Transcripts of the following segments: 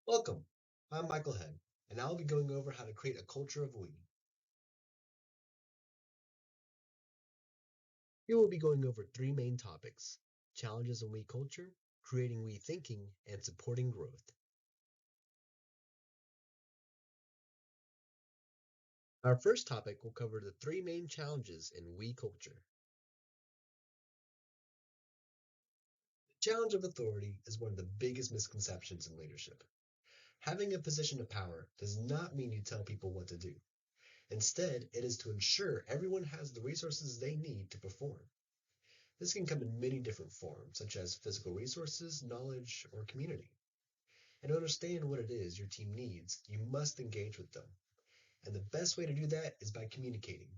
Welcome. I'm Michael Head, and I'll be going over how to create a culture of we. Here we'll be going over three main topics: challenges in we culture, creating we thinking, and supporting growth. Our first topic will cover the three main challenges in we culture. The challenge of authority is one of the biggest misconceptions in leadership. Having a position of power does not mean you tell people what to do. Instead, it is to ensure everyone has the resources they need to perform. This can come in many different forms, such as physical resources, knowledge, or community. And to understand what it is your team needs, you must engage with them. And the best way to do that is by communicating.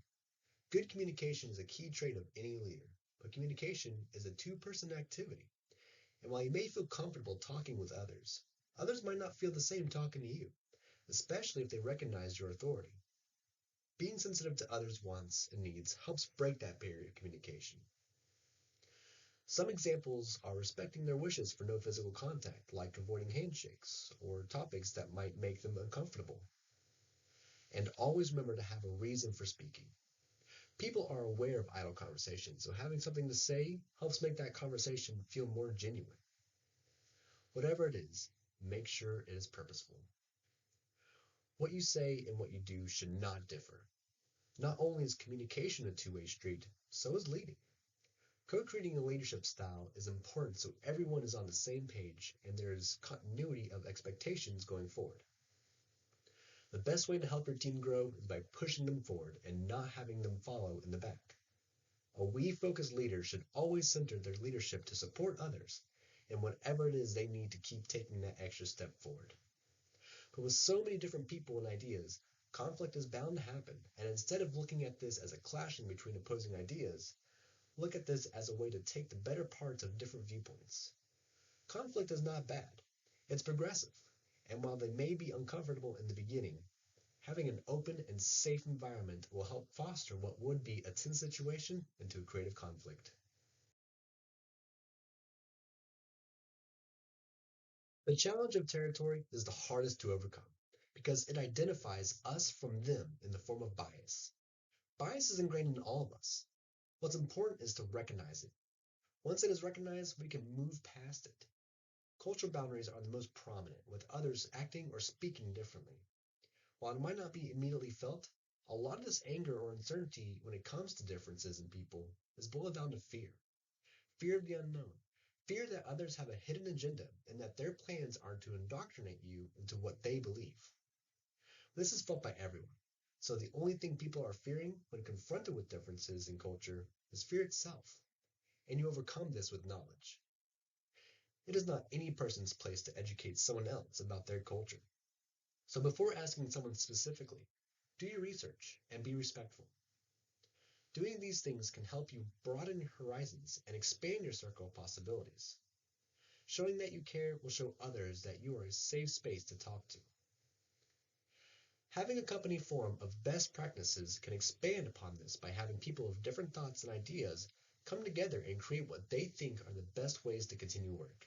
Good communication is a key trait of any leader, but communication is a two-person activity. And while you may feel comfortable talking with others, others might not feel the same talking to you, especially if they recognize your authority. Being sensitive to others' wants and needs helps break that barrier of communication. Some examples are respecting their wishes for no physical contact, like avoiding handshakes or topics that might make them uncomfortable. And always remember to have a reason for speaking. People are aware of idle conversations, so having something to say helps make that conversation feel more genuine. Whatever it is, make sure it is purposeful. What you say and what you do should not differ. Not only is communication a two-way street, so is leading. Co-creating a leadership style is important so everyone is on the same page and there is continuity of expectations going forward. The best way to help your team grow is by pushing them forward and not having them follow in the back. A we-focused leader should always center their leadership to support others in whatever it is they need to keep taking that extra step forward. But with so many different people and ideas, conflict is bound to happen, and instead of looking at this as a clashing between opposing ideas, look at this as a way to take the better parts of different viewpoints. Conflict is not bad, it's progressive, and while they may be uncomfortable in the beginning, having an open and safe environment will help foster what would be a tense situation into a creative conflict. The challenge of territory is the hardest to overcome because it identifies us from them in the form of bias. Bias is ingrained in all of us. What's important is to recognize it. Once it is recognized, we can move past it. Cultural boundaries are the most prominent, with others acting or speaking differently. While it might not be immediately felt, a lot of this anger or uncertainty when it comes to differences in people is boiled down to fear. Fear of the unknown. Fear that others have a hidden agenda and that their plans are to indoctrinate you into what they believe. This is felt by everyone. So the only thing people are fearing when confronted with differences in culture is fear itself. And you overcome this with knowledge. It is not any person's place to educate someone else about their culture. So before asking someone specifically, do your research and be respectful. Doing these things can help you broaden your horizons and expand your circle of possibilities. Showing that you care will show others that you are a safe space to talk to. Having a company forum of best practices can expand upon this by having people of different thoughts and ideas come together and create what they think are the best ways to continue work.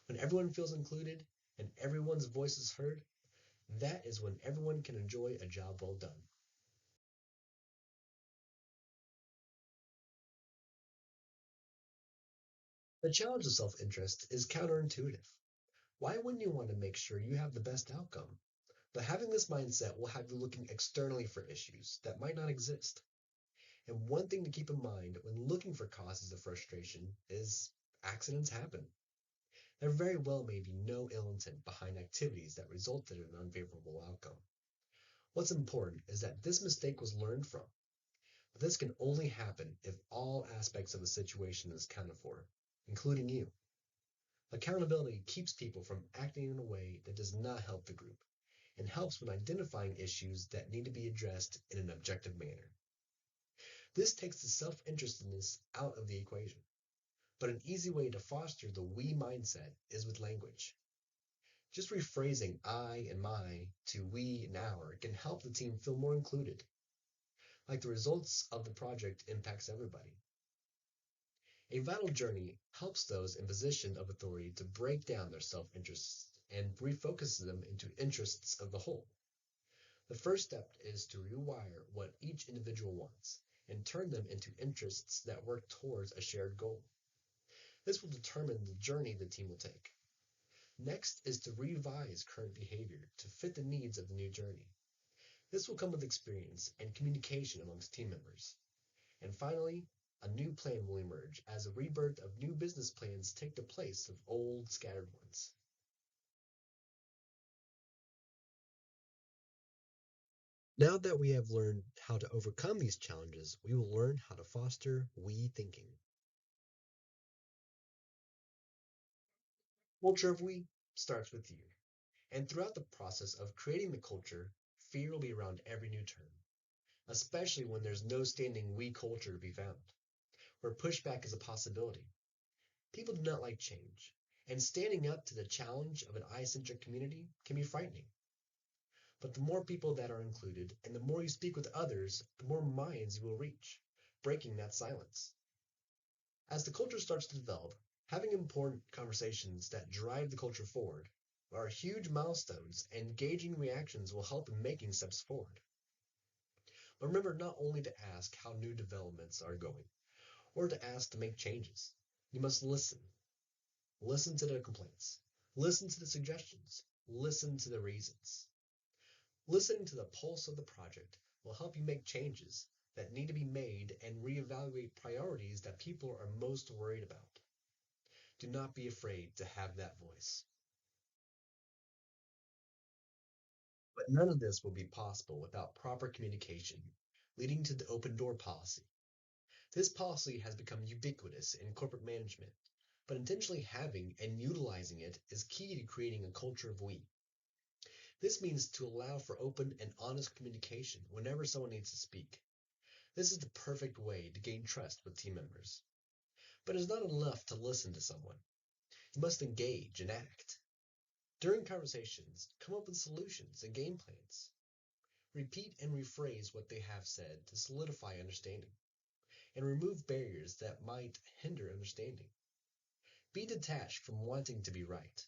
When everyone feels included and everyone's voice is heard, that is when everyone can enjoy a job well done. The challenge of self-interest is counterintuitive. Why wouldn't you want to make sure you have the best outcome? But having this mindset will have you looking externally for issues that might not exist. And one thing to keep in mind when looking for causes of frustration is accidents happen. There very well may be no ill intent behind activities that resulted in an unfavorable outcome. What's important is that this mistake was learned from, but this can only happen if all aspects of the situation is accounted for, including you. Accountability keeps people from acting in a way that does not help the group and helps when identifying issues that need to be addressed in an objective manner. This takes the self-interestedness out of the equation. But an easy way to foster the we mindset is with language. Just rephrasing I and my to we and our can help the team feel more included, like the results of the project impacts everybody. A vital journey helps those in position of authority to break down their self-interest and refocuses them into interests of the whole. The first step is to rewire what each individual wants and turn them into interests that work towards a shared goal. This will determine the journey the team will take. Next is to revise current behavior to fit the needs of the new journey. This will come with experience and communication amongst team members. And finally, a new plan will emerge as a rebirth of new business plans take the place of old scattered ones. Now that we have learned how to overcome these challenges, we will learn how to foster we thinking. Culture of we starts with you. And throughout the process of creating the culture, fear will be around every new turn, especially when there's no standing we culture to be found, where pushback is a possibility. People do not like change, and standing up to the challenge of an I-centric community can be frightening. But the more people that are included and the more you speak with others, the more minds you will reach, breaking that silence. As the culture starts to develop, having important conversations that drive the culture forward are huge milestones, and gauging reactions will help in making steps forward. But remember not only to ask how new developments are going, or to ask to make changes. You must listen. Listen to the complaints. Listen to the suggestions. Listen to the reasons. Listening to the pulse of the project will help you make changes that need to be made and reevaluate priorities that people are most worried about. Do not be afraid to have that voice. But none of this will be possible without proper communication, leading to the open door policy. This policy has become ubiquitous in corporate management, but intentionally having and utilizing it is key to creating a culture of we. This means to allow for open and honest communication whenever someone needs to speak. This is the perfect way to gain trust with team members. But it's not enough to listen to someone. You must engage and act. During conversations, come up with solutions and game plans. Repeat and rephrase what they have said to solidify understanding, and remove barriers that might hinder understanding. Be detached from wanting to be right.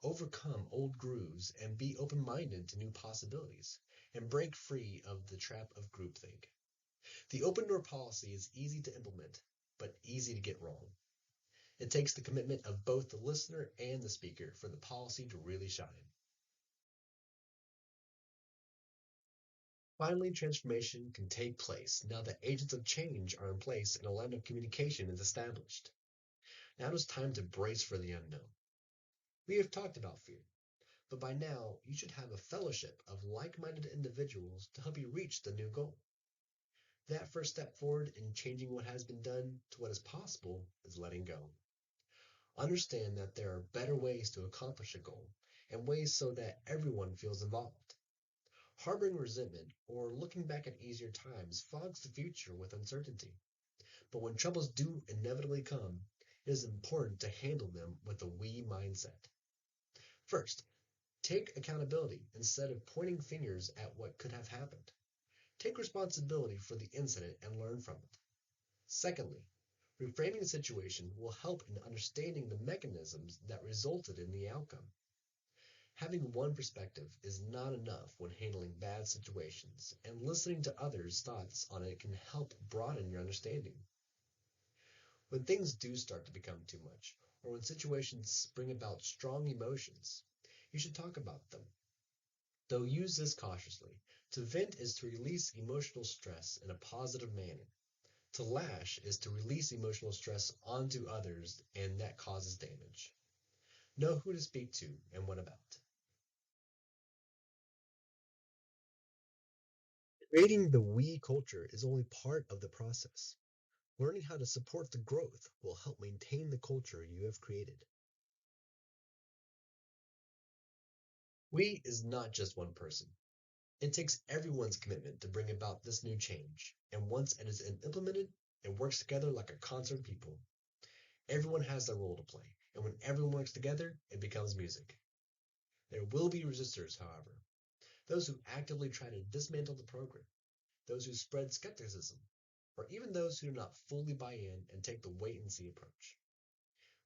Overcome old grooves and be open-minded to new possibilities, and break free of the trap of groupthink. The open door policy is easy to implement, but easy to get wrong. It takes the commitment of both the listener and the speaker for the policy to really shine. Finally, transformation can take place now that agents of change are in place and a line of communication is established. Now it is time to brace for the unknown. We have talked about fear, but by now you should have a fellowship of like-minded individuals to help you reach the new goal. That first step forward in changing what has been done to what is possible is letting go. Understand that there are better ways to accomplish a goal, and ways so that everyone feels involved. Harboring resentment or looking back at easier times fogs the future with uncertainty. But when troubles do inevitably come, it is important to handle them with a we mindset. First, take accountability instead of pointing fingers at what could have happened. Take responsibility for the incident and learn from it. Secondly, reframing the situation will help in understanding the mechanisms that resulted in the outcome. Having one perspective is not enough when handling bad situations, and listening to others' thoughts on it can help broaden your understanding. When things do start to become too much, or when situations bring about strong emotions, you should talk about them. Though use this cautiously. To vent is to release emotional stress in a positive manner. To lash is to release emotional stress onto others, and that causes damage. Know who to speak to and what about. Creating the we culture is only part of the process. Learning how to support the growth will help maintain the culture you have created. We is not just one person. It takes everyone's commitment to bring about this new change, and once it is implemented, it works together like a concert of people. Everyone has their role to play, and when everyone works together, it becomes music. There will be resistors, however, those who actively try to dismantle the program, those who spread skepticism, or even those who do not fully buy in and take the wait and see approach.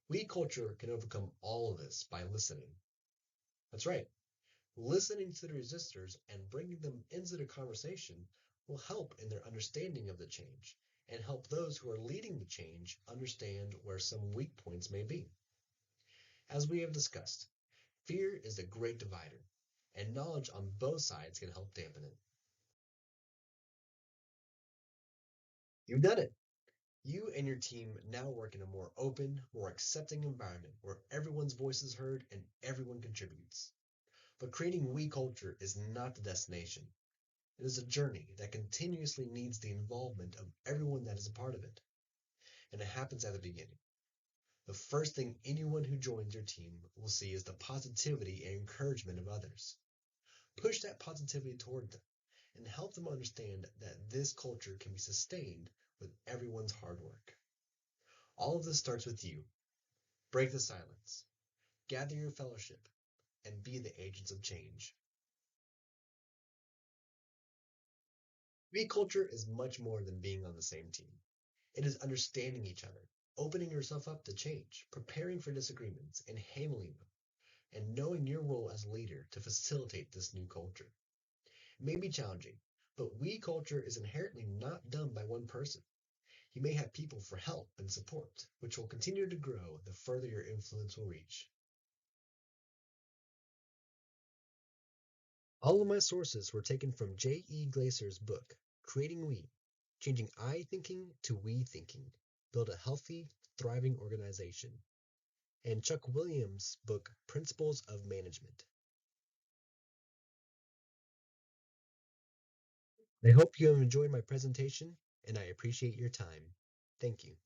We culture can overcome all of this by listening. That's right. Listening to the resistors and bringing them into the conversation will help in their understanding of the change and help those who are leading the change understand where some weak points may be. As we have discussed, fear is a great divider, and knowledge on both sides can help dampen it. You've done it. You and your team now work in a more open, more accepting environment where everyone's voice is heard and everyone contributes. But creating we culture is not the destination. It is a journey that continuously needs the involvement of everyone that is a part of it. And it happens at the beginning. The first thing anyone who joins your team will see is the positivity and encouragement of others. Push that positivity toward them and help them understand that this culture can be sustained with everyone's hard work. All of this starts with you. Break the silence, gather your fellowship, and be the agents of change. We culture is much more than being on the same team. It is understanding each other, opening yourself up to change, preparing for disagreements, and handling them, and knowing your role as a leader to facilitate this new culture. It may be challenging, but we culture is inherently not done by one person. You may have people for help and support, which will continue to grow the further your influence will reach. All of my sources were taken from J.E. Glaser's book, Creating We, Changing I Thinking to We Thinking, Build a Healthy, Thriving Organization, and Chuck Williams' book, Principles of Management. I hope you have enjoyed my presentation, and I appreciate your time. Thank you.